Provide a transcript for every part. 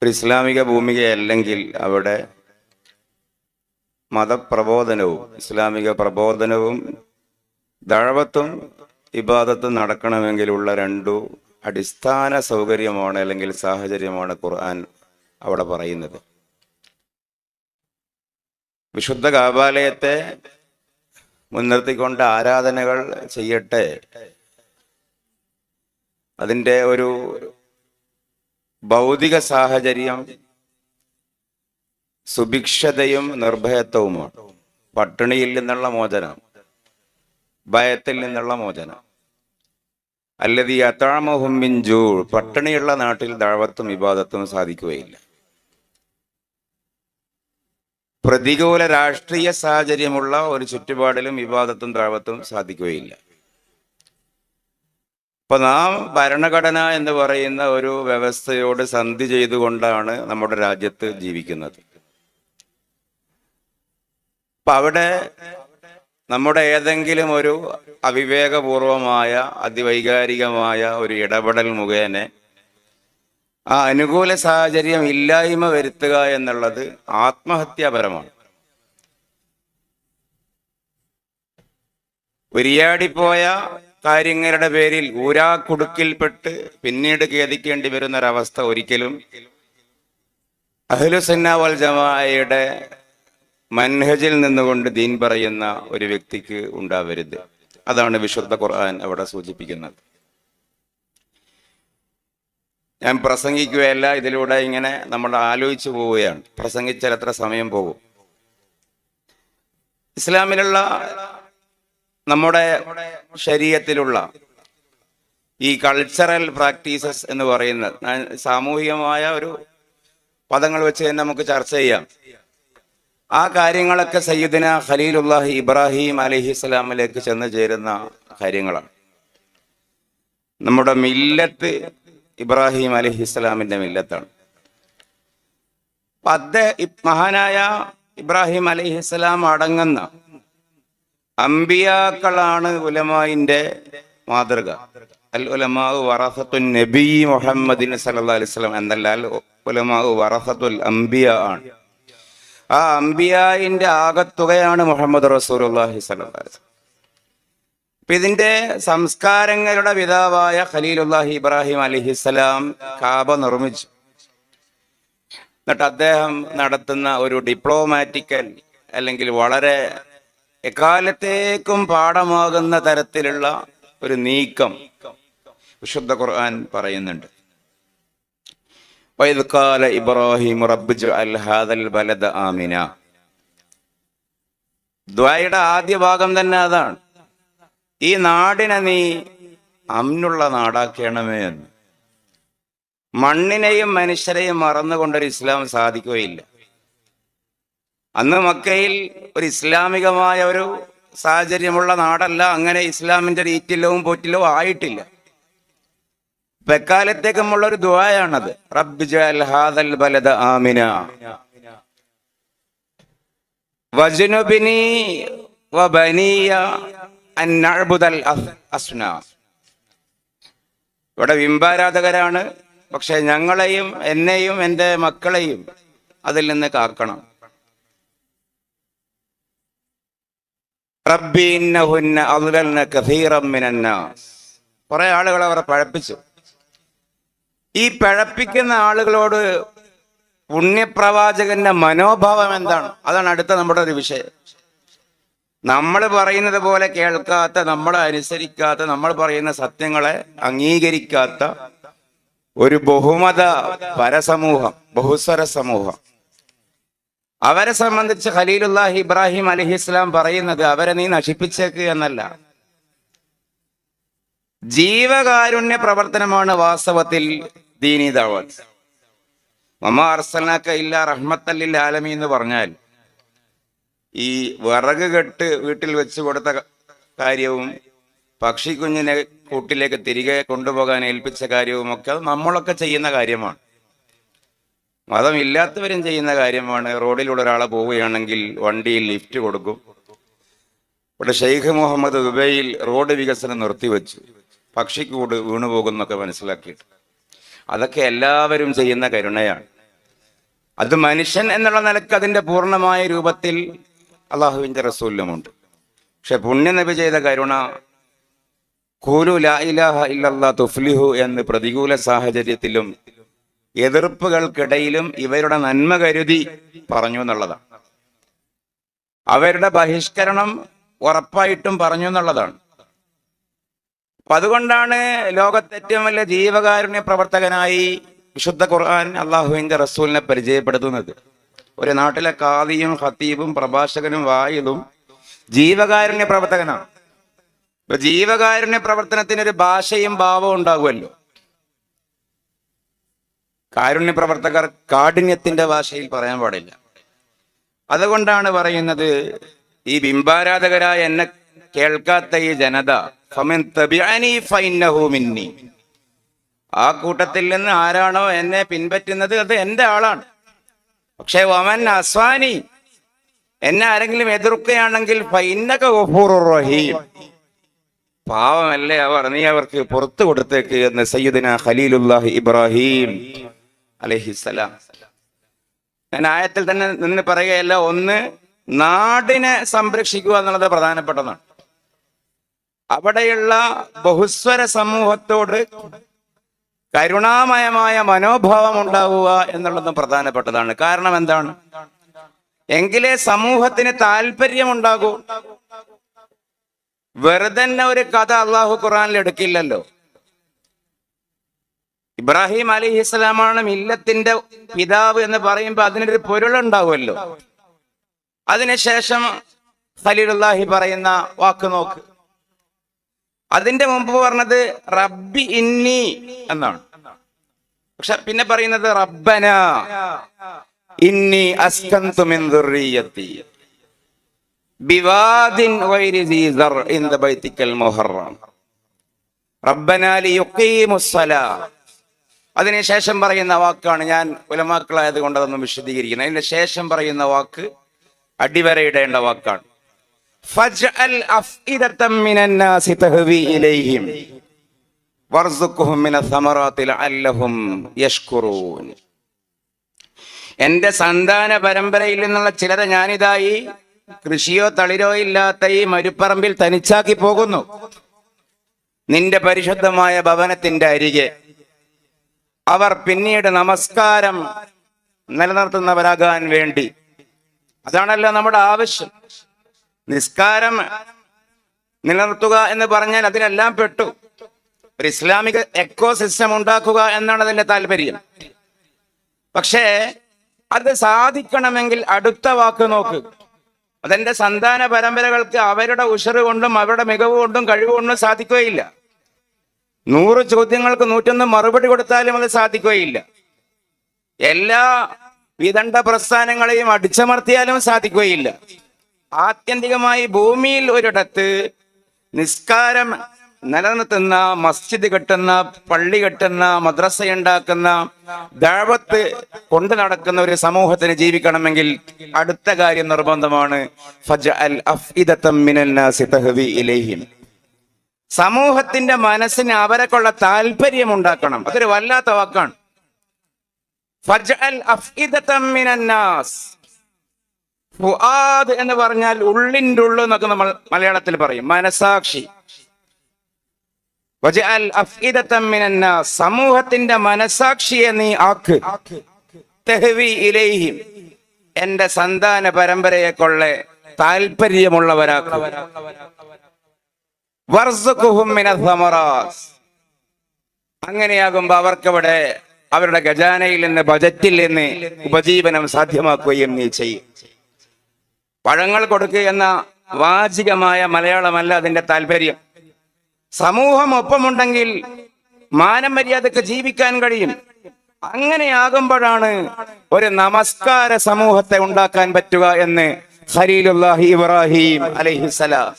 ഒരു ഇസ്ലാമിക ഭൂമികയല്ലെങ്കിൽ അവിടെ മതപ്രബോധനവും ഇസ്ലാമിക പ്രബോധനവും ദഅവത്തും ഇബാദത്തും നടക്കണമെങ്കിലുള്ള രണ്ടു അടിസ്ഥാന സൗകര്യമാണ് അല്ലെങ്കിൽ സാഹചര്യമാണ് ഖുർആൻ അവിടെ പറയുന്നത്. വിശുദ്ധ കഅബാലയത്തെ മുൻനിർത്തിക്കൊണ്ട് ആരാധനകൾ ചെയ്യട്ടെ, അതിൻ്റെ ഒരു ഭൗതിക സാഹചര്യം സുഭിക്ഷതയും നിർഭയത്വവുമാണ്. പട്ടിണിയിൽ നിന്നുള്ള മോചനം, ഭയത്തിൽ നിന്നുള്ള മോചനം. അല്ലദീ അത്അമഹും മിൻ ജൂ, പട്ടിണിയുള്ള നാട്ടിൽ ദഅവത്തും ഇബാദത്തും സാധിക്കുകയില്ല. പ്രതികൂല രാഷ്ട്രീയ സാഹചര്യമുള്ള ഒരു ചുറ്റുപാടിലും ഇബാദത്തും ദഅവത്തും സാധിക്കുകയില്ല. അപ്പൊ നാം ഭരണഘടന എന്ന് പറയുന്ന ഒരു വ്യവസ്ഥയോട് സന്ധി ചെയ്തുകൊണ്ടാണ് നമ്മുടെ രാജ്യത്ത് ജീവിക്കുന്നത്. അപ്പൊ അവിടെ നമ്മുടെ ഏതെങ്കിലും ഒരു അവിവേകപൂർവമായ അതിവൈകാരികമായ ഒരു ഇടപെടൽ മുഖേന ആ അനുകൂല സാഹചര്യം ഇല്ലായ്മ വരുത്തുക എന്നുള്ളത് ആത്മഹത്യാപരമാണ്. ഉരിയാടിപ്പോയ കാര്യങ്ങളുടെ പേരിൽ ഊരാക്കുടുക്കിൽപ്പെട്ട് പിന്നീട് ഖേദിക്കേണ്ടി വരുന്നൊരവസ്ഥ ഒരിക്കലും അഹ്ലുസുന്ന വൽ ജമാഅയുടെ മൻഹജിൽ നിന്നുകൊണ്ട് ദീൻ പറയുന്ന ഒരു വ്യക്തിക്ക് ഉണ്ടാവരുത്. അതാണ് വിശുദ്ധ ഖുർആൻ അവിടെ സൂചിപ്പിക്കുന്നത്. ഞാൻ പ്രസംഗിക്കുകയല്ല, ഇതിലൂടെ ഇങ്ങനെ നമ്മൾ ആലോചിച്ചു പോവുകയാണ്. പ്രസംഗിച്ചാൽ എത്ര സമയം പോകും? ഇസ്ലാമിലുള്ള നമ്മുടെ ശരീഅത്തിലുള്ള ഈ കൾച്ചറൽ പ്രാക്ടീസസ് എന്ന് പറയുന്നത് സാമൂഹികമായ ഒരു പദങ്ങൾ വെച്ച് തന്നെ നമുക്ക് ചർച്ച ചെയ്യാം. ആ കാര്യങ്ങളൊക്കെ സയ്യിദുന ഖലീലുല്ലാഹി ഇബ്രാഹിം അലൈഹിസ്സലാമിലേക്ക് ചെന്ന് ചേരുന്ന കാര്യങ്ങളാണ്. നമ്മുടെ മില്ലത്ത് ഇബ്രാഹിം അലൈഹിസ്സലാമിന്റെ മില്ലത്താണ്. മഹാനായ ഇബ്രാഹിം അലൈഹിസ്സലാം അടങ്ങുന്ന അംബിയാക്കളാണ് ഉലമായിന്റെ മാതൃക. അൽ ഉലമാഉ വറസത്തുൻ നബി മുഹമ്മദിൻ സല്ലല്ലാഹു അലൈഹി വസല്ലം എന്നല്ല, അൽ ഉലമാഉ വറസത്തുൽ അംബിയ ആണ്. ആ അംബിയായിന്റെ ആകത്തുകയാണ് മുഹമ്മദ് റസൂലുള്ളാഹി സ്വല്ലല്ലാഹു അലൈഹി വസല്ലം. ഇതിന്റെ സംസ്കാരങ്ങളുടെ പിതാവായ ഖലീലുല്ലാഹി ഇബ്രാഹിം അലൈഹിസ്സലാം കാബ നിർമ്മിച്ചു. എന്നിട്ട് അദ്ദേഹം നടത്തുന്ന ഒരു ഡിപ്ലോമാറ്റിക്കൽ അല്ലെങ്കിൽ വളരെ എക്കാലത്തേക്കും പാഠമാകുന്ന തരത്തിലുള്ള ഒരു നീക്കം വിശുദ്ധ ഖുർആൻ പറയുന്നുണ്ട്. വഇദ് ഖാല ഇബ്രാഹിം റബ്ബ് ഇജ്അൽ ഹാദൽ ബലദ ആമിന. ദുആയുടെ ആദ്യ ഭാഗം തന്നെ അതാണ്. ഈ നാടിനെ നീ അമ്നുള്ള നാടാക്കണമേ എന്ന്. മണ്ണിനെയും മനുഷ്യരെയും മറന്നുകൊണ്ടൊരു ഇസ്ലാം സാധിക്കുകയില്ല. അന്ന് മക്കയിൽ ഒരു ഇസ്ലാമികമായ ഒരു സാഹചര്യമുള്ള നാടല്ല. അങ്ങനെ ഇസ്ലാമിന്റെ ഈറ്റില്ലവും പോറ്റില്ലവും ആയിട്ടില്ല. എക്കാലത്തേക്കുമുള്ള ഒരു ദുആയാണത്. റബ്ബ് ഇജ്അൽ ഹാദൽ ബലദ ആമിന വജ്നുബ്നി വബനിയ അൻ നഅ്ബുദൽ അസ്നാം. ഇവിടെ ബിംബാരാധകരാണ്, പക്ഷെ ഞങ്ങളെയും എന്നെയും എൻ്റെ മക്കളെയും അതിൽ നിന്ന് കാക്കണം. റബ്ബി ഇന്നഹുന്ന അദ്ലൽന കസീറൻ മിനന്നാസ്. കുറെ ആളുകളെ അവരെ പഴപ്പിച്ചു. ഈ പഴപ്പിക്കുന്ന ആളുകളോട് പുണ്യപ്രവാചകന്റെ മനോഭാവം എന്താണ്? അതാണ് അടുത്ത നമ്മുടെ ഒരു വിഷയം. നമ്മൾ പറയുന്നത് പോലെ കേൾക്കാത്ത, നമ്മളെ അനുസരിക്കാത്ത, നമ്മൾ പറയുന്ന സത്യങ്ങളെ അംഗീകരിക്കാത്ത ഒരു ബഹുമത പരസമൂഹം, ബഹുസ്വര സമൂഹം. അവരെ സംബന്ധിച്ച് ഖലീലുല്ലാഹി ഇബ്രാഹിം അലൈഹിസ്സലാം പറയുന്നത് അവരെ നീ നശിപ്പിച്ചേക്ക് എന്നല്ല. ജീവകാരുണ്യ പ്രവർത്തനമാണ് വാസ്തവത്തിൽ ദീനി ദഅവത്ത്. വമാ അർസൽനാക ഇല്ലാ റഹ്മത്തൽ ലിൽ ആലമീൻ എന്ന് പറഞ്ഞാൽ ഈ വിറക് കെട്ട് വീട്ടിൽ വെച്ച് കൊടുത്ത കാര്യവും പക്ഷിക്കുഞ്ഞിനെ കൂട്ടിലേക്ക് തിരികെ കൊണ്ടുപോകാൻ ഏൽപ്പിച്ച കാര്യവും ഒക്കെ അത് നമ്മളൊക്കെ ചെയ്യുന്ന കാര്യമാണ്. മതമില്ലാത്തവരും ചെയ്യുന്ന കാര്യമാണ്. റോഡിലൂടെ ഒരാളെ പോവുകയാണെങ്കിൽ വണ്ടിയിൽ ലിഫ്റ്റ് കൊടുക്കും. ഇവിടെ ഷെയ്ഖ് മുഹമ്മദ് ദുബൈയിൽ റോഡ് വികസനം നിർത്തിവെച്ചു, പക്ഷിക്കൂട് വീണുപോകുന്നൊക്കെ മനസ്സിലാക്കിയിട്ട്. അതൊക്കെ എല്ലാവരും ചെയ്യുന്ന കരുണയാണ്. അത് മനുഷ്യൻ എന്നുള്ള നിലക്ക് അതിന്റെ പൂർണ്ണമായ രൂപത്തിൽ അള്ളാഹുവിന്റെ റസൂലിലുമുണ്ട്. പക്ഷെ പുണ്യനബി ചെയ്ത കരുണ ഖൂലു ലാ ഇലാഹ ഇല്ലല്ലാഹ് തുഫ്ലിഹു എന്ന് പ്രതികൂല സാഹചര്യത്തിലും എതിർപ്പുകൾക്കിടയിലും ഇവരുടെ നന്മ കരുതി പറഞ്ഞു എന്നുള്ളതാണ്. അവരുടെ ബഹിഷ്കരണം ഉറപ്പായിട്ടും പറഞ്ഞു എന്നുള്ളതാണ്. അപ്പൊ അതുകൊണ്ടാണ് ലോകത്തെ ഏറ്റവും വലിയ ജീവകാരുണ്യ പ്രവർത്തകനായി വിശുദ്ധ ഖുർആൻ അള്ളാഹുവിന്റെ റസൂലിനെ പരിചയപ്പെടുത്തുന്നത്. ഒരു നാട്ടിലെ ഖാദിയും ഖത്തീബും പ്രഭാഷകനും വായിലും ജീവകാരുണ്യ പ്രവർത്തകനാണ്. ഇപ്പൊ ജീവകാരുണ്യ പ്രവർത്തനത്തിനൊരു ഭാഷയും ഭാവവും ഉണ്ടാകുമല്ലോ. കാരുണ്യ പ്രവർത്തകർ കാഠിന്യത്തിന്റെ ഭാഷയിൽ പറയാൻ പാടില്ല. അതുകൊണ്ടാണ് പറയുന്നത്, ഈ ബിംബാരാധകരായ എന്നെ കേൾക്കാത്ത ഈ ജനത ഫമൻ തബിഅനി ഫഇന്നഹു മിന്നി, ആ കൂട്ടത്തിൽ നിന്ന് ആരാണോ എന്നെ പിൻപറ്റുന്നത് അത് എന്റെ ആളാണ്. പക്ഷേ വമൻ അസ്വാനി, എന്നെ ആരെങ്കിലും എതിർക്കുകയാണെങ്കിൽ ഫഇന്നക ഗഫൂറുർ റഹീം, പാവമല്ലേ അവർ, നീ അവർക്ക് പുറത്തു കൊടുത്തേക്ക് എന്ന് സയ്യിദുനാ ഖലീലുല്ലാഹി ഇബ്രാഹിം അലൈഹിസ്സലാം. ഞാൻ ആയത്തിൽ തന്നെ നിന്ന് പറയുകയല്ല, ഒന്ന് നാടിനെ സംരക്ഷിക്കുക എന്നുള്ളത് പ്രധാനപ്പെട്ടതാണ്. അവിടെയുള്ള ബഹുസ്വര സമൂഹത്തോട് കരുണാമയമായ മനോഭാവം ഉണ്ടാവുക എന്നുള്ളതും പ്രധാനപ്പെട്ടതാണ്. കാരണം എന്താണ്? എങ്കിലേ സമൂഹത്തിന് താല്പര്യമുണ്ടാകൂ. വെറുതെ ഒരു കഥ അള്ളാഹു ഖുർആനിൽ എടുക്കില്ലല്ലോ. ഇബ്രാഹിം അലൈഹിസ്സലാമാണ് മില്ലത്തിന്റെ പിതാവ് എന്ന് പറയുമ്പോൾ അതിനൊരു പൊരുളുണ്ടാവുമല്ലോ. അതിനുശേഷം ഖലീലുല്ലാഹി പറയുന്ന വാക്ക് നോക്ക്. അതിന്റെ മുമ്പ് പറഞ്ഞത് റബ്ബി ഇന്നി എന്നാണ്. പക്ഷെ പിന്നെ പറയുന്നത് റബ്ബന ഇന്നി അസ്കന്തു മിൻ ദുർരിയത്തി ബിവാദിൻ ഗൈരി ദീ സർഇൻ ബൈതിക്കൽ മുഹറം റബ്ബന ലിയുഖീമുസ്സലാ. അതിനുശേഷം പറയുന്ന വാക്കാണ്, ഞാൻ ഉലമാക്കളായത് കൊണ്ട് അതൊന്നും വിശദീകരിക്കുന്നത്. അതിന് ശേഷം പറയുന്ന വാക്ക് അടിവരയിടേണ്ട വാക്കാണ്. ഫജ്അൽ അഫ്ഇദതം മിനന്നാസി തഹ്വി ഇലൈഹിം വർസുഖ്ഹും മിനസ്സമറാത്തി ലഅല്ലഹും യഷ്കുറൂൻ. എന്റെ സന്താന പരമ്പരയിൽ നിന്നുള്ള ചിലരെ ഞാനിതായി കൃഷിയോ തളിരോ ഇല്ലാത്ത ഈ മരുപ്പറമ്പിൽ തനിച്ചാക്കി പോകുന്നു, നിന്റെ പരിശുദ്ധമായ ഭവനത്തിന്റെ അരികെ. അവർ പിന്നീട് നമസ്കാരം നിലനിർത്തുന്നവരാകാൻ വേണ്ടി, അതാണല്ലോ നമ്മുടെ ആവശ്യം. നിസ്കാരം നിലനിർത്തുക എന്ന് പറഞ്ഞാൽ അതിലെല്ലാം പെട്ടു. ഒരു ഇസ്ലാമിക എക്കോ സിസ്റ്റം ഉണ്ടാക്കുക എന്നാണ് അതിന്റെ താല്പര്യം. പക്ഷേ അത് സാധിക്കണമെങ്കിൽ അടുത്ത വാക്ക് നോക്ക്. അതെന്റെ സന്താന പരമ്പരകൾക്ക് അവരുടെ ഉശറ് കൊണ്ടും അവരുടെ മികവ് കൊണ്ടും കഴിവുകൊണ്ടും സാധിക്കുകയില്ല. 100 ചോദ്യങ്ങൾക്ക് 101 മറുപടി കൊടുത്താലും അത് സാധിക്കുകയില്ല. എല്ലാ വിദണ്ഡ പ്രസ്ഥാനങ്ങളെയും അടിച്ചമർത്തിയാലും സാധിക്കുകയില്ല. ആത്യന്തികമായി ഭൂമിയിൽ ഒരിടത്ത് നിസ്കാരം നിലനിർത്തുന്ന, മസ്ജിദ് കെട്ടുന്ന, പള്ളി കെട്ടുന്ന, മദ്രസ ഉണ്ടാക്കുന്ന, ദഅവത്ത് കൊണ്ടു നടക്കുന്ന ഒരു സമൂഹത്തിന് ജീവിക്കണമെങ്കിൽ അടുത്ത കാര്യം നിർബന്ധമാണ്. ഫജ്അൽ അഫ്ഇദതം മിനന്നാസി തഹ്വി ഇലൈഹിം. സമൂഹത്തിന്റെ മനസ്സിന് അവരെക്കുള്ള താല്പര്യം ഉണ്ടാക്കണം. അതൊരു വല്ലാത്ത വാക്കാണ്. ഫജ്അൽ അഫ്ഇദതം മിനന്നാസ്. ഫുആദ് എന്ന് പറഞ്ഞാൽ ഉള്ളിൻ്റെ ഉള്ളു എന്നൊക്കെ നമ്മൾ മലയാളത്തിൽ പറയും, മനസാക്ഷി. വജ്അൽ അഫ്ഇദതം മിനന്നാസ്, സമൂഹത്തിന്റെ മനസാക്ഷിയെ നീ ആക്ക്. തഹ്വി ഇലൈഹിം, എന്റെ സന്താന പരമ്പരയെ കൊള്ള താല്പര്യമുള്ളവരാക്കുക. വർസുഖ്ഹും മിനസ്സമറാത്ത്, അങ്ങനെയാകുമ്പോ അവർക്കവിടെ അവരുടെ ഖജാനയിൽ നിന്ന്, ബജറ്റിൽ നിന്ന് ഉപജീവനം സാധ്യമാക്കുകയും നീ ചെയ്യും. പഴങ്ങൾ കൊടുക്കുക എന്ന വാചികമായ മലയാളമല്ല അതിന്റെ താല്പര്യം. സമൂഹം ഒപ്പമുണ്ടെങ്കിൽ മാനം മര്യാദക്ക് ജീവിക്കാൻ കഴിയും. അങ്ങനെയാകുമ്പോഴാണ് ഒരു നമസ്കാര സമൂഹത്തെ ഉണ്ടാക്കാൻ പറ്റുക എന്ന് ഖലീലുല്ലാഹി ഇബ്രാഹിം അലൈഹിസ്സലാം.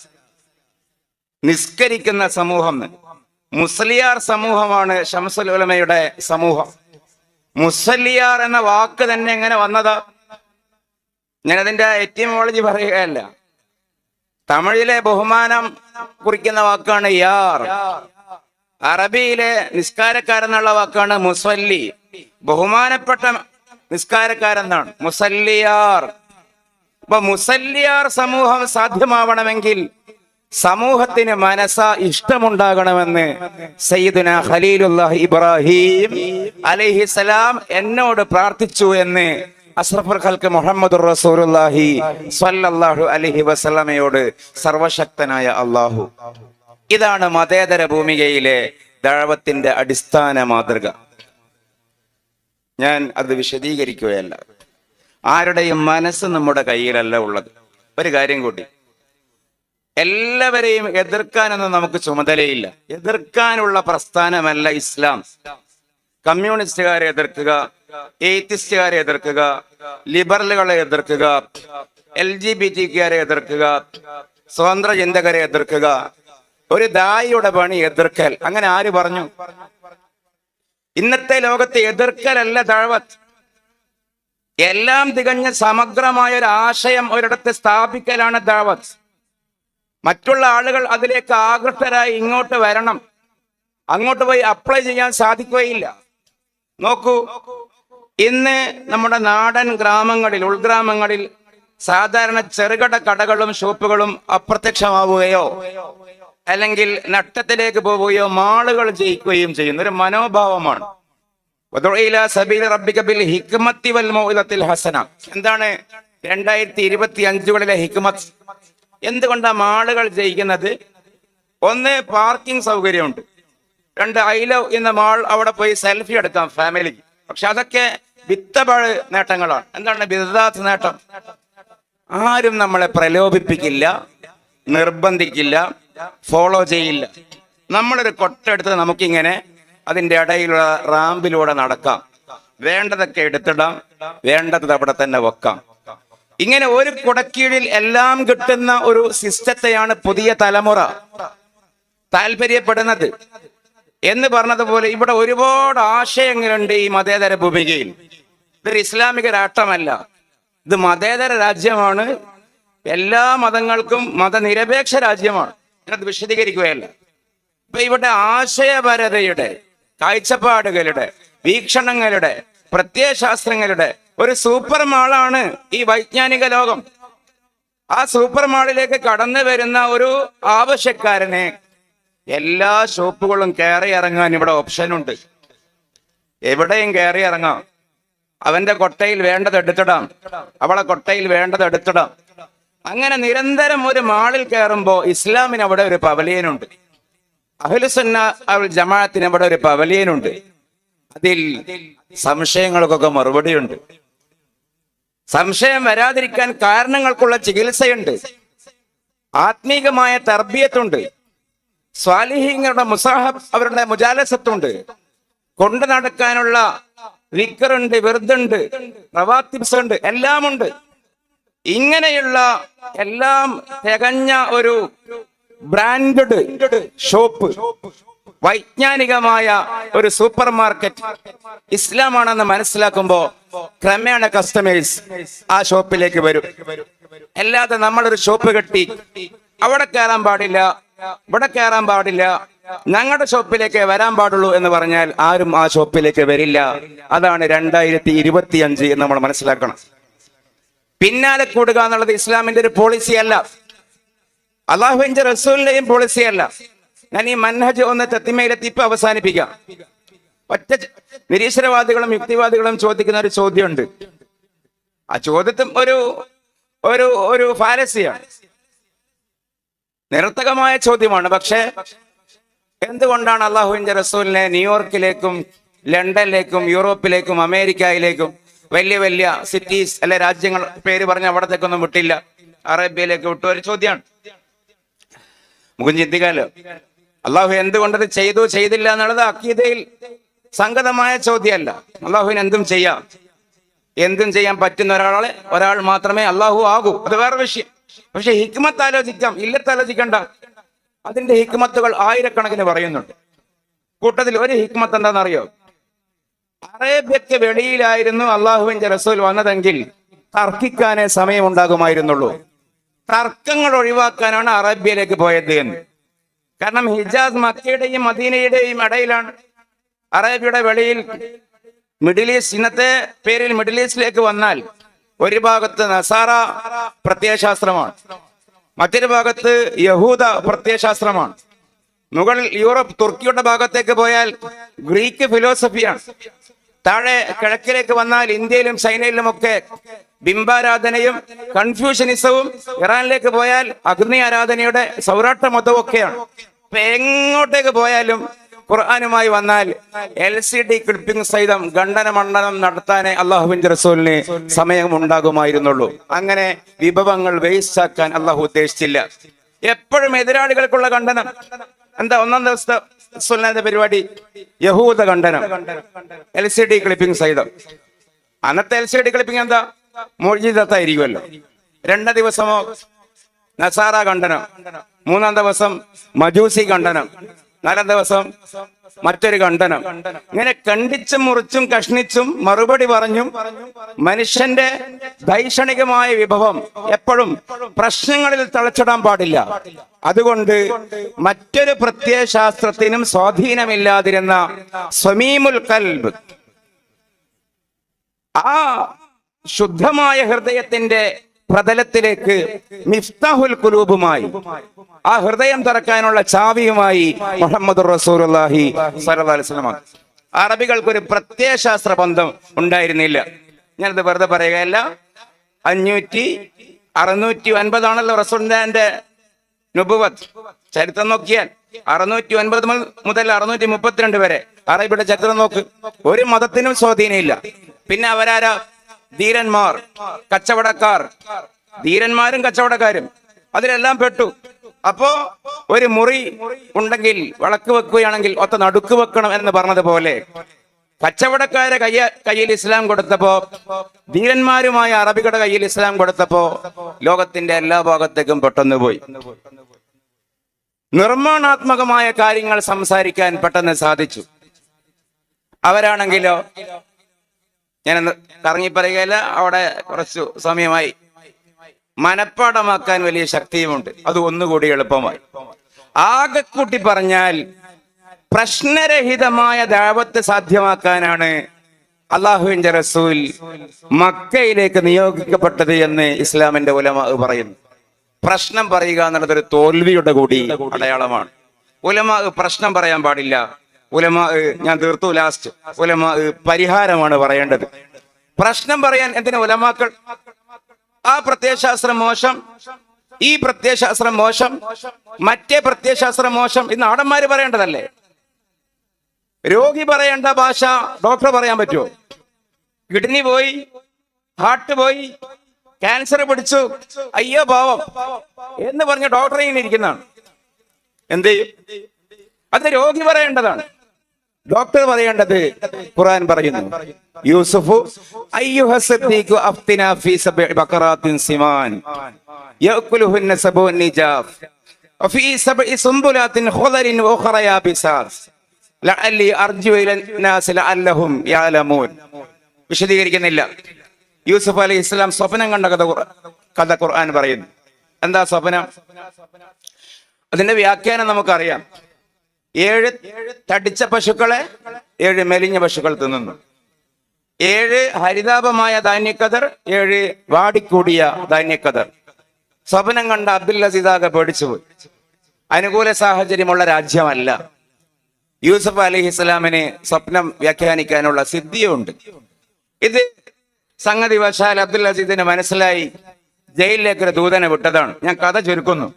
നിസ്കരിക്കുന്ന സമൂഹം, മുസ്ലിയാർ സമൂഹമാണ് ശംസുൽ ഉലമയുടെ സമൂഹം. മുസ്ലിയാർ എന്ന വാക്ക് തന്നെ എങ്ങനെ വന്നതാ? ഞാനതിന്റെ എറ്റിമോളജി പറയുകയല്ല. തമിഴിലെ ബഹുമാനം കുറിക്കുന്ന വാക്കാണ് യാർ. അറബിയിലെ നിസ്കാരക്കാരെന്നുള്ള വാക്കാണ് മുസല്ലി. ബഹുമാനപ്പെട്ട നിസ്കാരക്കാരെന്നാണ്. മുസല്ലിയാർ. അപ്പൊ മുസല്ലിയാർ സമൂഹം സാധ്യമാവണമെങ്കിൽ സമൂഹത്തിന് ഇഷ്ടമുണ്ടാകണമെന്ന് സയ്യിദുന ഖലീലുല്ലാഹി ഇബ്രാഹിം അലൈഹിസ്സലാം എന്നോട് പ്രാർത്ഥിച്ചു എന്ന് അഷ്റഫുൽ ഖൽഖ് മുഹമ്മദുർ റസൂലുള്ളാഹി സ്വല്ലല്ലാഹു അലൈഹി വസല്ലമയോട് സർവശക്തനായ അല്ലാഹു. ഇതാണ് മതേതര ഭൂമികയിലെ ദഅവത്തിന്റെ അടിസ്ഥാന മാതൃക. ഞാൻ അത് വിശദീകരിക്കുകയല്ല. ആരുടെയും മനസ്സ് നമ്മുടെ കയ്യിലല്ല ഉള്ളത്. ഒരു കാര്യം കൂടി, എല്ലാവരെയും എതിർക്കാനൊന്നും നമുക്ക് ചുമതലയില്ല. എതിർക്കാനുള്ള പ്രസ്ഥാനമല്ല ഇസ്ലാം. കമ്മ്യൂണിസ്റ്റുകാരെ എതിർക്കുക, എയ്ത്തിസ്റ്റുകാരെ എതിർക്കുക, ലിബറലുകളെ എതിർക്കുക, LGBTക്കാരെ എതിർക്കുക, സ്വതന്ത്ര ചിന്തകരെ എതിർക്കുക, ഒരു ദായിയുടെ പണി എതിർക്കൽ. അങ്ങനെ ആര് പറഞ്ഞു? ഇന്നത്തെ ലോകത്തെ എതിർക്കലല്ല ദഅവത്ത്. എല്ലാം തികഞ്ഞ സമഗ്രമായ ഒരു ആശയം ഒരിടത്ത് സ്ഥാപിക്കലാണ് ദഅവത്ത്. മറ്റുള്ള ആളുകൾ അതിലേക്ക് ആകൃഷ്ടരായി ഇങ്ങോട്ട് വരണം. അങ്ങോട്ട് പോയി അപ്ലൈ ചെയ്യാൻ സാധിക്കുകയില്ല. നോക്കൂ, ഇന്ന് നമ്മുടെ നാടൻ ഗ്രാമങ്ങളിൽ, ഉൾഗ്രാമങ്ങളിൽ സാധാരണ ചെറുകിട കടകളും ഷോപ്പുകളും അപ്രത്യക്ഷമാവുകയോ അല്ലെങ്കിൽ നഷ്ടത്തിലേക്ക് പോവുകയോ മാളുകൾ ജയിക്കുകയും ചെയ്യുന്ന ഒരു മനോഭാവമാണ്. എന്താണ് 2025 ഹിക്മത്ത്? എന്തുകൊണ്ടാണ് മാളുകൾ ജയിക്കുന്നത്? ഒന്ന്, പാർക്കിംഗ് സൗകര്യമുണ്ട്. 2, ഐ ലവ് എന്ന മാൾ, അവിടെ പോയി സെൽഫി എടുക്കാം ഫാമിലിക്ക്. പക്ഷെ അതൊക്കെ വിത്തപാഴ് നേട്ടങ്ങളാണ്. എന്താണ് ബിദ്അത്ത് നേട്ടം? ആരും നമ്മളെ പ്രലോഭിപ്പിക്കില്ല, നിർബന്ധിക്കില്ല, ഫോളോ ചെയ്യില്ല. നമ്മളൊരു കൊട്ടെടുത്ത് നമുക്കിങ്ങനെ അതിന്റെ ഇടയിലുള്ള റാമ്പിലൂടെ നടക്കാം. വേണ്ടതൊക്കെ എടുത്തിടാം, വേണ്ടത് അവിടെ തന്നെ വെക്കാം. ഇങ്ങനെ ഒരു കുടക്കീഴിൽ എല്ലാം കിട്ടുന്ന ഒരു സിസ്റ്റത്തെയാണ് പുതിയ തലമുറ താല്പര്യപ്പെടുന്നത്. എന്ന് പറഞ്ഞതുപോലെ ഇവിടെ ഒരുപാട് ആശയങ്ങളുണ്ട് ഈ മതേതര ഭൂമികയിൽ. ഇതൊരു ഇസ്ലാമിക രാഷ്ട്രമല്ല, ഇത് മതേതര രാജ്യമാണ്. എല്ലാ മതങ്ങൾക്കും മതനിരപേക്ഷ രാജ്യമാണ്. ഞാനത് വിശദീകരിക്കുകയല്ല. ഇപ്പൊ ഇവിടെ ആശയപരതയുടെ, കാഴ്ചപ്പാടുകളുടെ, വീക്ഷണങ്ങളുടെ, പ്രത്യയശാസ്ത്രങ്ങളുടെ ഒരു സൂപ്പർ മാളാണ് ഈ വൈജ്ഞാനിക ലോകം. ആ സൂപ്പർ മാളിലേക്ക് കടന്നു വരുന്ന ഒരു ആവശ്യക്കാരനെ എല്ലാ ഷോപ്പുകളും കയറി ഇറങ്ങാൻ ഇവിടെ ഓപ്ഷനുണ്ട്. എവിടെയും കയറി ഇറങ്ങാം. അവന്റെ കൊട്ടയിൽ വേണ്ടത് എടുത്തിടാം, അവളെ കൊട്ടയിൽ വേണ്ടത് എടുത്തിടാം. അങ്ങനെ നിരന്തരം ഒരു മാളിൽ കയറുമ്പോ ഇസ്ലാമിന് അവിടെ ഒരു പവലിയനുണ്ട്, അഹ്ലുസുന്ന വൽ ജമാഅത്തിന് അവിടെ ഒരു പവലിയനുണ്ട്. അതിൽ സംശയങ്ങൾക്കൊക്കെ മറുപടിയുണ്ട്. സംശയം വരാതിരിക്കാൻ കാരണങ്ങൾക്കുള്ള ചികിത്സയുണ്ട്. ആത്മീകമായ തർബിയത്തുണ്ട്. സ്വാലിഹീങ്ങളുടെ മുസാഹബ്, അവരുടെ മുജാലസത്തുണ്ട്. കൊണ്ടു നടക്കാനുള്ള വിക്റുണ്ട്, വിർദുണ്ട്, റവാത്തിബ്സ് ഉണ്ട്, എല്ലാം ഉണ്ട്. ഇങ്ങനെയുള്ള എല്ലാം തികഞ്ഞ ഒരു ബ്രാൻഡഡ് ഷോപ്പ്, വൈജ്ഞാനികമായ ഒരു സൂപ്പർ മാർക്കറ്റ് ഇസ്ലാമാണെന്ന് മനസ്സിലാക്കുമ്പോ ക്രമേണ കസ്റ്റമേഴ്സ് ആ ഷോപ്പിലേക്ക് വരും. അല്ലാതെ നമ്മളൊരു ഷോപ്പ് കെട്ടി അവിടെ കയറാൻ പാടില്ല, ഇവിടെ കയറാൻ പാടില്ല, ഞങ്ങളുടെ ഷോപ്പിലേക്ക് വരാൻ പാടുള്ളൂ എന്ന് പറഞ്ഞാൽ ആരും ആ ഷോപ്പിലേക്ക് വരില്ല. അതാണ് 2025 എന്ന് നമ്മൾ മനസ്സിലാക്കണം. പിന്നാലെ കൂടുക എന്നുള്ളത് ഇസ്ലാമിന്റെ ഒരു പോളിസി അല്ല, അള്ളാഹുവിന്റെ റസൂലിന്റെയും പോളിസി അല്ല. ഞാൻ ഈ മൻഹജ് ഒന്ന് തത്തിമയിലെത്തി ഇപ്പൊ അവസാനിപ്പിക്കാം. ഒറ്റ നിരീശ്വരവാദികളും യുക്തിവാദികളും ചോദിക്കുന്ന ഒരു ചോദ്യമുണ്ട്. ആ ചോദ്യത്തും ഒരു ഒരു ഒരു ഫാലസിയാണ്, നിരർത്ഥകമായ ചോദ്യമാണ്. പക്ഷെ എന്തുകൊണ്ടാണ് അള്ളാഹുവിന്റെ റസൂലിനെ ന്യൂയോർക്കിലേക്കും ലണ്ടനിലേക്കും യൂറോപ്പിലേക്കും അമേരിക്കയിലേക്കും വലിയ വലിയ സിറ്റീസ് അല്ലെ രാജ്യങ്ങൾ പേര് പറഞ്ഞ അവിടത്തേക്കൊന്നും വിട്ടില്ല, അറേബ്യയിലേക്ക് വിട്ടു? ഒരു ചോദ്യമാണ്. മുഖം ചിന്തിക്കാലോ. അള്ളാഹു എന്തുകൊണ്ടത് ചെയ്തു ചെയ്തില്ല എന്നുള്ളത് അഖീദയിൽ സംഗതമായ ചോദ്യമല്ല. അള്ളാഹുവിന് എന്തും ചെയ്യാം, എന്തും ചെയ്യാൻ പറ്റുന്ന ഒരാൾ മാത്രമേ അള്ളാഹു ആകൂ. അത് വേറെ വിഷയം. പക്ഷെ ഹിക്മത്ത് ആലോചിക്കാം, ഇല്ലത്ത് ആലോചിക്കണ്ട. അതിന്റെ ഹിക്മത്തുകൾ ആയിരക്കണക്കിന് പറയുന്നുണ്ട്. കൂട്ടത്തിൽ ഒരു ഹിക്മത്ത് എന്താണെന്നറിയോ? അറേബ്യക്ക് വെളിയിലായിരുന്നു അള്ളാഹുവിന്റെ റസൂൽ വന്നതെങ്കിൽ തർക്കിക്കാനേ സമയമുണ്ടാകുമായിരുന്നുള്ളൂ. തർക്കങ്ങൾ ഒഴിവാക്കാനാണ് അറേബ്യയിലേക്ക് പോയത് എന്ന്. കാരണം ഹിജാസ് മക്കയുടെയും മദീനയുടെയും ഇടയിലാണ്. അറേബ്യയുടെ വെളിയിൽ മിഡിൽ ഈസ്റ്റ് ഇന്നത്തെ പേരിൽ മിഡിൽ ഈസ്റ്റിലേക്ക് വന്നാൽ ഒരു ഭാഗത്ത് നസാറ പ്രത്യയശാസ്ത്രമാണ്, മറ്റൊരു ഭാഗത്ത് യഹൂദ പ്രത്യയശാസ്ത്രമാണ്. മുകളിൽ യൂറോപ്പ് തുർക്കിയുടെ ഭാഗത്തേക്ക് പോയാൽ ഗ്രീക്ക് ഫിലോസഫിയാണ്. താഴെ കിഴക്കിലേക്ക് വന്നാൽ ഇന്ത്യയിലും ചൈനയിലുമൊക്കെ ബിംബാരാധനയും കൺഫ്യൂഷനിസവും, ഇറാനിലേക്ക് പോയാൽ അഗ്നി ആരാധനയുടെ സൗരാഷ്ട്ര മതവും ഒക്കെയാണ്. ഇപ്പൊ എങ്ങോട്ടേക്ക് പോയാലും ഖുർആനുമായി വന്നാൽ LCD ക്ലിപ്പിംഗ് സഹിതം ഖണ്ഡനമണ്ഡനം നടത്താനേ അള്ളാഹുവിന്റെ റസൂലിന് സമയം ഉണ്ടാകുമായിരുന്നുള്ളൂ. അങ്ങനെ വിഭവങ്ങൾ വേസ്റ്റ് ആക്കാൻ അള്ളാഹു ഉദ്ദേശിച്ചില്ല. എപ്പോഴും എതിരാളികൾക്കുള്ള ഖണ്ഡനം എന്താ? ഒന്നാം ദിവസത്തെ റസൂലിന്റെ പരിപാടി യഹൂദ ഖണ്ഡനം, LCD ക്ലിപ്പിംഗ് സഹിതം. അന്നത്തെ LCD ക്ലിപ്പിംഗ് എന്താ? മുഅ്ജിസത്തായിരിക്കുമല്ലോ. രണ്ടാം ദിവസമോ നസാറ ഖണ്ഡനം, മൂന്നാം ദിവസം മജൂസി ഖണ്ഡനം, നാലാം ദിവസം മറ്റൊരു ഖണ്ഡനം. ഇങ്ങനെ കണ്ടിച്ചും മുറിച്ചും കഷ്ണിച്ചും മറുപടി പറഞ്ഞും മനുഷ്യന്റെ ദൈക്ഷണികമായ വിഭവം എപ്പോഴും പ്രശ്നങ്ങളിൽ തളച്ചിടാൻ പാടില്ല. അതുകൊണ്ട് മറ്റൊരു പ്രത്യയശാസ്ത്രത്തിനും സ്വാധീനമില്ലാതിരുന്ന സമീമുൽ ഖൽബ്, ആ ശുദ്ധമായ ഹൃദയത്തിന്റെ പ്രതലത്തിലേക്ക് മിഫ്താഹുൽ ഖുലൂബുമായി, ആ ഹൃദയം തുറക്കാനുള്ള ചാവിയുമായി മുഹമ്മദുർ റസൂലുള്ളാഹി സ്വല്ലല്ലാഹു അലൈഹി വസല്ലം. അറബികൾക്കൊരു പ്രത്യയശാസ്ത്ര ബന്ധം ഉണ്ടായിരുന്നില്ല. ഞാനത് വെറുതെ പറയുകയല്ല. 650 റസൂലിന്റെ നുബുവത്ത് ചരിത്രം നോക്കിയാൽ 609 മുതൽ 632 വരെ അറബിയുടെ ചരിത്രം നോക്ക്. ഒരു മതത്തിനും സ്വാധീനമില്ല. പിന്നെ അവരാരാ? ധീരന്മാർ, കച്ചവടക്കാർ. ധീരന്മാരും കച്ചവടക്കാരും അതിലെല്ലാം പെട്ടു. അപ്പോ ഒരു മുറി ഉണ്ടെങ്കിൽ വിളക്ക് വെക്കുകയാണെങ്കിൽ ഒത്ത നടുക്ക് വെക്കണം എന്ന് പറഞ്ഞതുപോലെ കച്ചവടക്കാരെ കയ്യിൽ ഇസ്ലാം കൊടുത്തപ്പോ, ധീരന്മാരുമായ അറബികളുടെ കയ്യിൽ ഇസ്ലാം കൊടുത്തപ്പോ ലോകത്തിന്റെ എല്ലാ ഭാഗത്തേക്കും പെട്ടെന്ന് പോയി. നിർമ്മാണാത്മകമായ കാര്യങ്ങൾ സംസാരിക്കാൻ പെട്ടെന്ന് സാധിച്ചു. അവരാണെങ്കിലോ, ഞാനെന്ന് കറങ്ങി പറയുകയല്ല, അവിടെ കുറച്ചു സമയമായി, മനപ്പാടമാക്കാൻ വലിയ ശക്തിയുമുണ്ട്. അത് ഒന്നുകൂടി എളുപ്പമായി. ആകെ കൂട്ടി പറഞ്ഞാൽ പ്രശ്നരഹിതമായ ദഅവത്ത് സാധ്യമാക്കാനാണ് അള്ളാഹുവിന്റെ റസൂൽ മക്കയിലേക്ക് നിയോഗിക്കപ്പെട്ടത് എന്ന് ഇസ്ലാമിന്റെ ഉലമാ പറയുന്നു. പ്രശ്നം പറയുക എന്നുള്ളത് ഒരു തോൽവിയുടെ കൂടി അടയാളമാണ്. ഉലമാ പ്രശ്നം പറയാൻ പാടില്ല. ഉലമാ, ഞാൻ തീർത്തു ലാസ്റ്റ്, ഉലമാ പരിഹാരമാണ് പറയേണ്ടത്. പ്രശ്നം പറയാൻ എന്തിനാ ഉലമാക്കൾ? ആ പ്രത്യയശാസ്ത്രം മോശം, ഈ പ്രത്യയശാസ്ത്രം മോശം, മറ്റേ പ്രത്യയശാസ്ത്രം മോശം, ഈ നാടന്മാര് പറയേണ്ടതല്ലേ? രോഗി പറയേണ്ട ഭാഷ ഡോക്ടർ പറയാൻ പറ്റുമോ? കിഡ്നി പോയി, ഹാർട്ട് പോയി, ക്യാൻസർ പിടിച്ചു, അയ്യോ പാവം എന്ന് പറഞ്ഞ ഡോക്ടർ ഇങ്ങനെ ഇരിക്കുന്നതാണ്. എന്ത് ചെയ്യും? അത് രോഗി പറയേണ്ടതാണ്. ഡോക്ടർ പറയേണ്ടത് ഖുർആൻ പറയുന്നു, യൂസുഫു അയ്യുഹ സിദ്ദീഖു അഫ്തിനാ ഫീ സബ്ഇ ബഖറാത്തിൻ സിമാൻ യഅകുലുഹുന്ന സബഉൻ നിജാഫ് വഫീ സബ്ഇ സുംബുലാത്തിൻ ഖുദരിൻ വഉഖറ യാബിസാത്ത് ലഅല്ലി അർജു ഇലന്നാസ് ലഅല്ലഹും യഅലമൂൻ. വിശദീകരിക്കുന്നില്ല. യൂസുഫ് അലൈഹിസ്സലാം സ്വപ്നം കണ്ട കഥ ഖുർആൻ പറയുന്നു. എന്താ സ്വപ്നം? അതിന്റെ വ്യാഖ്യാനം നമുക്കറിയാം. 7 തടിച്ച പശുക്കളെ 7 മെലിഞ്ഞ പശുക്കൾ തിന്നുന്നു. 7 ഹരിതാപമായ ധാന്യക്കതർ, 7 വാടിക്കൂടിയ ധാന്യക്കതർ. സ്വപ്നം കണ്ട അബ്ദുൽ അസീദാകെ പേടിച്ചുപോയി. അനുകൂല സാഹചര്യമുള്ള രാജ്യമല്ല. യൂസുഫ് അലൈഹിസ്സലാമിന് സ്വപ്നം വ്യാഖ്യാനിക്കാനുള്ള സിദ്ധിയുണ്ട്. ഇത് സംഗതി വശാൽ അബ്ദുൽ അസീദിന് മനസ്സിലായി. ജയിലിലേക്ക് ഒരു ദൂതനെ വിട്ടതാണ്. ഞാൻ കഥ ചുരുക്കുന്നു.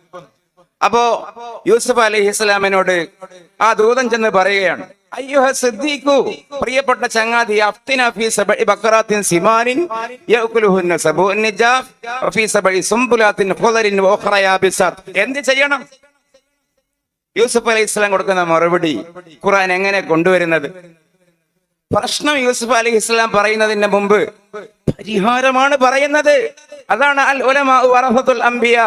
അപ്പോ യൂസുഫ് അലൈഹിസ്സലാമിനോട് ആ ദൂതൻ ചെന്ന് പറയുകയാണ്, അയ്യുഹ സിദ്ദീഖു, പ്രിയപ്പെട്ട ചങ്ങാതി, അഫ്തിനാ ഫീ സബ്ഇ ബഖറാത്തിൻ സിമാനിൻ യഅകുലുഹുന്ന സബഉൻ നിജാഫ് വഫീ സബ്ഇ സുംബുലാത്തിൻ ഖുദരിൻ വഉഖറ യാബിസാത്ത്. എന്ത് ചെയ്യണം? യൂസുഫ് അലൈഹിസ്സലാം കൊടുക്കുന്ന മറുപടി ഖുർആൻ എങ്ങനെ കൊണ്ടുവരുന്നത്? പ്രശ്നം യൂസുഫ് അലൈഹിസ്സലാം പറയുന്നതിന് മുമ്പ് പരിഹാരമാണ് പറയുന്നത്. അതാണ് അൽ ഉലമാ വറസത്തുൽ അംബിയാ.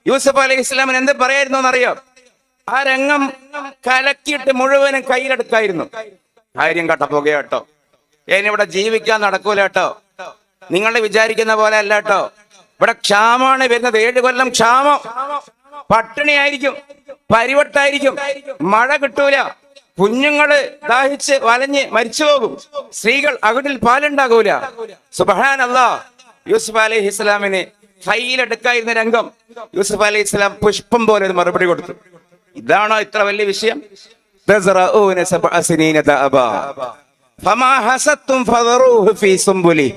യൂസുഫ് അലൈഹിസ്സലാമിന് എന്ത് പറയായിരുന്നു എന്നറിയോ? ആ രംഗം കലക്കിയിട്ട് മുഴുവനും കയ്യിലെടുക്കായിരുന്നു. കാര്യം കട്ടപ്പോകെ കേട്ടോ, ഇവിടെ ജീവിക്കാൻ നടക്കൂല കേട്ടോ, നിങ്ങൾ വിചാരിക്കുന്ന പോലെ അല്ല കേട്ടോ. ഇവിടെ ക്ഷാമാണ് വരുന്നത്. 7 കൊല്ലം ക്ഷാമം, പട്ടിണിയായിരിക്കും, പരിവട്ടായിരിക്കും, മഴ കിട്ടൂല, കുഞ്ഞുങ്ങള് ദാഹിച്ച് വലഞ്ഞ് മരിച്ചു പോകും. സ്ത്രീകൾ അകടിൽ പാലുണ്ടാകൂല. സുബ്ഹാനല്ലാഹ്. യൂസുഫ് അലൈഹി ഇസ്ലാമിന് കയ്യിലെടുക്കായിരുന്ന രംഗം യൂസുഫ് അലൈഹി ഇസ്ലാം പുഷ്പം പോലെ ഒരു മറുപടി കൊടുത്തു. ഇതാണോ ഇത്ര വലിയ വിഷയം? തസ്റഊന സബ്അ സിനീന ദഅബാ ഫമാ ഹസത്തും ഫദറൂഹു ഫീ സുംബുലി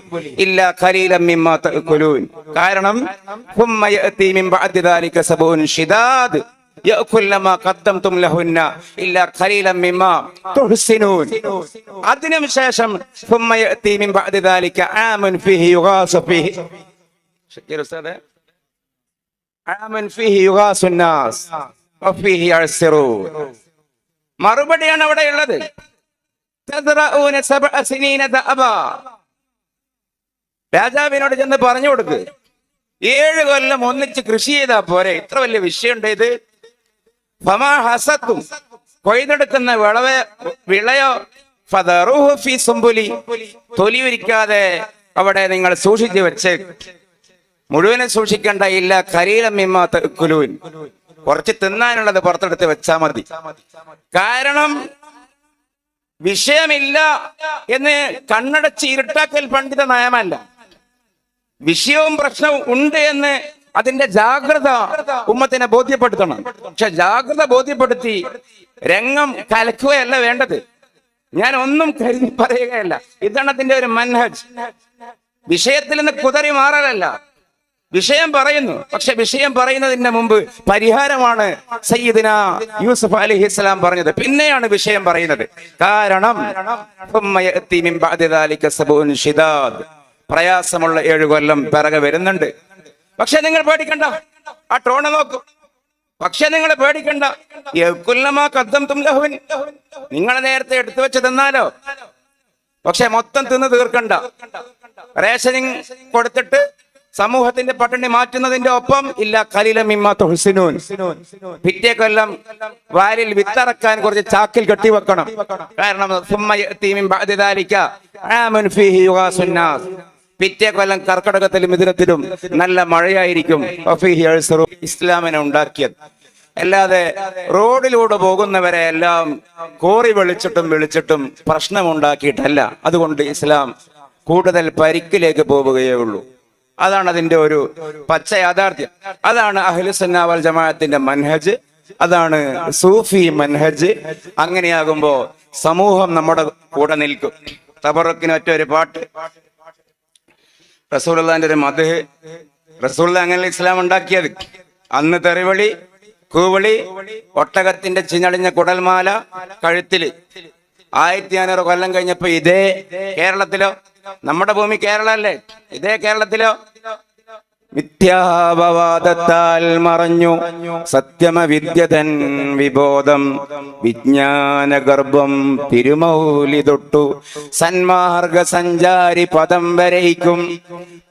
ഇല്ലാ ഖലീലൻ മിമ്മാ തഅകുലൂൻ. കാരണം ഹുമ്മ യഅതി മിൻ ബഅദി ദാലിക സബഉൻ ശിദാദ് യഅകുൽ മാ ഖദ്ദംതും ലഹുന്ന ഇല്ലാ ഖലീലൻ മിമ്മാ തുഹ്സിനൂൻ. അതിനും ശേഷം ഹുമ്മ യഅതി മിൻ ബഅദി ദാലിക ആമുൻ ഫീഹി യുഗാസു ഫീഹി ശക്കീർ ഉസ്താദേ ആമുൻ ഫീഹി യുഗാസുൻ നാസ് വഫീഹി യഅ്സിറൂൻ. മറുപടിയാണ് അവിടെ ഉള്ളത്. രാജാവിനോട് ചെന്ന് പറഞ്ഞു കൊടുക്ക്, 7 കൊല്ലം ഒന്നിച്ച് കൃഷി ചെയ്താ പോരെ, ഇത്ര വലിയ വിഷയമുണ്ട് ഇത്. ഫമാ ഹസത്തും കൊയ്തെടുക്കുന്ന വിളയോ ഫദറൂഹു ഫീ സുംബുലി തൊലി ഉരിക്കാതെ അവിടെ നിങ്ങൾ സൂക്ഷിച്ചു വെച്ച്, മുഴുവനും സൂക്ഷിക്കണ്ട, ഇല്ല ഖലീലൻ മിമ്മാ തഅകുലൂൻ, കുറച്ച് തിന്നാനുള്ളത് പുറത്തെടുത്ത് വെച്ചാ മതി. കാരണം വിഷയമില്ല എന്ന് കണ്ണടച്ച് ഇരുട്ടാക്കൽ പണ്ഡിത നയമല്ല. വിഷയവും പ്രശ്നവും ഉണ്ട് എന്ന് അതിന്റെ ജാഗ്രത ഉമ്മത്തിനെ ബോധ്യപ്പെടുത്തണം. പക്ഷെ ജാഗ്രത ബോധ്യപ്പെടുത്തി രംഗം കലക്കുകയല്ല വേണ്ടത്. ഞാൻ ഒന്നും കരുതി പറയുകയല്ല. ഇതാണ് അതിന്റെ ഒരു മൻഹജ്. വിഷയത്തിൽ നിന്ന് കുതറി മാറലല്ല. വിഷയം പറയുന്നു, പക്ഷെ വിഷയം പറയുന്നതിന് മുമ്പ് പരിഹാരമാണ് സയ്യിദുന യൂസുഫ് അലൈഹിസ്സലാം പറഞ്ഞത്. പിന്നെയാണ് വിഷയം പറയുന്നത്. കാരണം പ്രയാസമുള്ള 7 കൊല്ലം പിറകെ വരുന്നുണ്ട്. പക്ഷെ നിങ്ങൾ പേടിക്കണ്ട, ആ ടോണ് നോക്കൂ. പക്ഷെ നിങ്ങൾ പേടിക്കണ്ട, നിങ്ങൾ നേരത്തെ എടുത്തു വെച്ച് തിന്നാലോ. പക്ഷെ മൊത്തം തിന്ന് തീർക്കണ്ട. റേഷനിങ് കൊടുത്തിട്ട് സമൂഹത്തിന്റെ പട്ടിണി മാറ്റുന്നതിന്റെ ഒപ്പം ഇല്ല ഖലീലൻ മിമ്മാ തുഹ്സിനൂൻ, പിറ്റേ കൊല്ലം വാലിൽ വിത്തറക്കാൻ കുറച്ച് ചാക്കിൽ കെട്ടിവെക്കണം. കാരണം പിറ്റേ കൊല്ലം കർക്കടകത്തിലും മിഥുനത്തിലും നല്ല മഴയായിരിക്കും. ഇസ്ലാമിനെ ഉണ്ടാക്കിയത് അല്ലാതെ റോഡിലൂടെ പോകുന്നവരെ എല്ലാം കോറി വിളിച്ചിട്ടും പ്രശ്നമുണ്ടാക്കിയിട്ടല്ല. അതുകൊണ്ട് ഇസ്ലാം കൂടുതൽ പരിക്കിലേക്ക് പോവുകയേ ഉള്ളൂ. അതാണ് അതിന്റെ ഒരു പച്ച യാഥാർത്ഥ്യം. അതാണ് അഹ്ലുസുന്ന വൽ ജമാഅത്തിന്റെ മൻഹജ്, അതാണ് സൂഫി മൻഹജ്. അങ്ങനെയാകുമ്പോ സമൂഹം നമ്മുടെ കൂടെ നിൽക്കും. തബറക്കിന് ഒറ്റ ഒരു പാട്ട്, റസൂലുള്ളാഹിന്റെ ഒരു മദ്ഹ്. റസൂലുള്ളാഹി അങ്ങനെ ഇസ്ലാം ഉണ്ടാക്കിയത്. അന്ന് തെറിവിളി, കൂവിളി, ഒട്ടകത്തിന്റെ ചിഞ്ഞളിഞ്ഞ കുടൽമാല കഴുത്തില്. 1500 കൊല്ലം കഴിഞ്ഞപ്പോ ഇതേ കേരളത്തിലോ, നമ്മുടെ ഭൂമി കേരള അല്ലേ, ഇതേ കേരളത്തിലോ മിഥ്യാപവാദത്താൽ മറഞ്ഞു സത്യമവിദ്യതൻ വിബോധം വിജ്ഞാന ഗർഭം തിരുമൗലി തൊട്ടു സന്മാർഗ സഞ്ചാരി പദം വരയ്ക്കും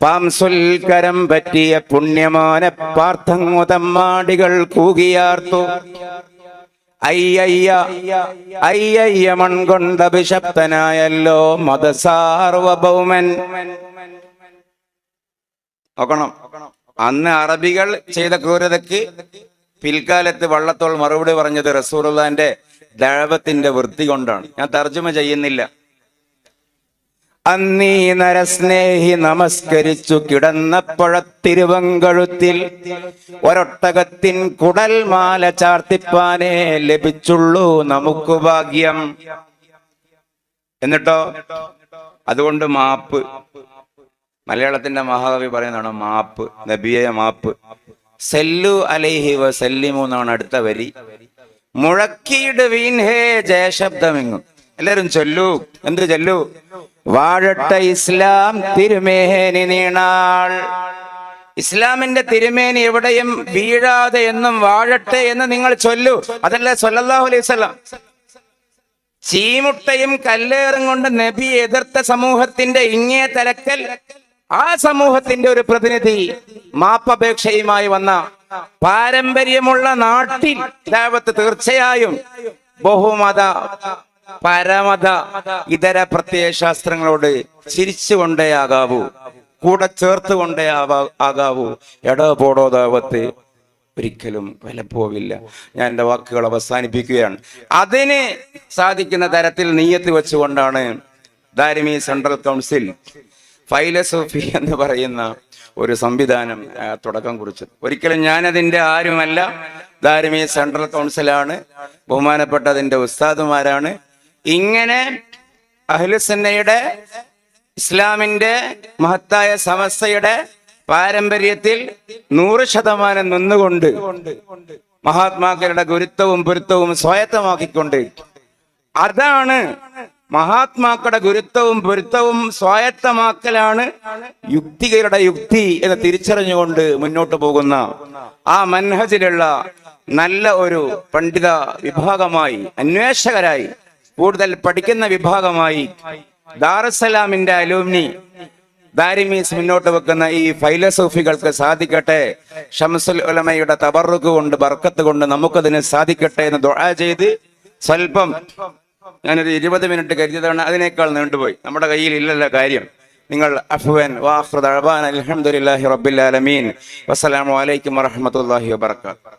പാംസുൽക്കരം പറ്റിയ പുണ്യമാന പാർത്ഥങ്ങുതമ്മാടികൾ കൂകിയാർത്തു. അയ്യയ്യ അയ്യയ്യ മൺകൊണ്ട ബിഷപ്തനായല്ലോ മതസാർവഭൗമൻ. നോക്കണം, അന്ന് അറബികൾ ചെയ്ത ക്രൂരതയ്ക്ക് പിൽക്കാലത്ത് വള്ളത്തോൾ മറുപടി പറഞ്ഞത് റസൂലുള്ളാഹിന്റെ ദഅവത്തിന്റെ വൃത്തി കൊണ്ടാണ്. ഞാൻ തർജ്ജമ ചെയ്യുന്നില്ല. അന്നീ നരസ്നേഹി നമസ്കരിച്ചു കിടന്നപ്പോഴത്തിരുവങ്കഴുത്തിൽ ഒരൊട്ടകത്തിൻ കുടൽ മാല ചാർത്തിപ്പാനേ ലഭിച്ചുള്ളൂ നമുക്ക് ഭാഗ്യം. എന്നിട്ടോ അതുകൊണ്ട് മാപ്പ്. മലയാളത്തിന്റെ മഹാകവി പറയുന്നതാണ് മാപ്പ്, നബിയെ മാപ്പ്. സല്ലു അലൈഹി വസല്ലിമു എന്നാണ് അടുത്ത വരി. മുഴക്കിയിടുവീൻ ഹേ ജയശബ്ദമെങ്ങും. എല്ലാരും ചൊല്ലൂ. എന്ത് ചൊല്ലൂ? വാഴട്ടെ ഇസ്ലാം തിരുമേനി നീണാൾ. ഇസ്ലാമിന്റെ തിരുമേനി എവിടെയും വീഴാതെ എന്നും വാഴട്ടെ എന്ന് നിങ്ങൾ ചൊല്ലൂ. അതല്ലേ സ്വല്ലല്ലാഹു അലൈഹി വസല്ലം. ചീമുട്ടയും കല്ലേറും കൊണ്ട് നബി എതിർത്ത സമൂഹത്തിന്റെ ഇങ്ങേ തലക്കൽ ആ സമൂഹത്തിന്റെ ഒരു പ്രതിനിധി മാപ്പപേക്ഷയുമായി വന്ന പാരമ്പര്യമുള്ള നാട്ടിൽ ദഅവത്ത് തീർച്ചയായും ബഹുമത പരമത ഇതര പ്രത്യയ ശാസ്ത്രങ്ങളോട് ചിരിച്ചുകൊണ്ടേ ആകാവൂ, കൂടെ ചേർത്തുകൊണ്ടേ ആകാവൂ. എടോ പോടോ ദഅവത്ത് ഒരിക്കലും വില പോവില്ല. ഞാൻ എൻ്റെ വാക്കുകൾ അവസാനിപ്പിക്കുകയാണ്. അതിന് സാധിക്കുന്ന തരത്തിൽ നിയ്യത്ത് വെച്ചുകൊണ്ടാണ് ദാരിമി സെൻട്രൽ കൗൺസിൽ ഫൈലസോഫി എന്ന് പറയുന്ന ഒരു സംവിധാനം തുടക്കം കുറിച്ചത്. ഒരിക്കലും ഞാനതിൻ്റെ ആരുമല്ല. ദാരിമി സെൻട്രൽ കൗൺസിലാണ്, ബഹുമാനപ്പെട്ടതിൻ്റെ ഉസ്താദുമാരാണ്. ഇങ്ങനെ അഹ്ലുസുന്നയുടെ ഇസ്ലാമിന്റെ മഹത്തായ സമസ്തയുടെ പാരമ്പര്യത്തിൽ 100% നിന്നുകൊണ്ട് മഹാത്മാക്കളുടെ ഗുരുത്വവും പൊരുത്തവും സ്വായത്തമാക്കിക്കൊണ്ട്, അതാണ് മഹാത്മാക്കളുടെ ഗുരുത്വവും പൊരുത്തവും സ്വായത്തമാക്കലാണ് യുക്തികളുടെ യുക്തി എന്ന് തിരിച്ചറിഞ്ഞുകൊണ്ട് മുന്നോട്ട് പോകുന്ന ആ മൻഹജിലുള്ള നല്ല ഒരു പണ്ഡിത വിഭാഗമായി, അന്വേഷകരായി, കൂടുതൽ പഠിക്കുന്ന വിഭാഗമായി ദാറുസ്സലാമിന്റെ അലൂമിനി ദാരിമീസ് മുന്നോട്ട് വെക്കുന്ന ഈ ഫൈലസോഫികൾക്ക് സാധിക്കട്ടെ. ഷംസുൽ ഉലമയുടെ തബറുക്ക് കൊണ്ട്, ബർക്കത്ത് കൊണ്ട് നമുക്കതിന് സാധിക്കട്ടെ എന്ന് ദുആ ചെയ്ത് സ്വല്പം ഞാനൊരു 20 മിനിറ്റ് കരുതിയതാണ്. അതിനേക്കാൾ നീണ്ടുപോയി. നമ്മുടെ കയ്യിൽ ഇല്ലല്ലോ കാര്യം. നിങ്ങൾ അഫ്വൻ വാഖിറു ദഅവാന അൽഹംദുലില്ലാഹി റബ്ബിൽ ആലമീൻ. വസ്സലാമു അലൈക്കും വറഹ്മത്തുള്ളാഹി വബറകാതുഹു.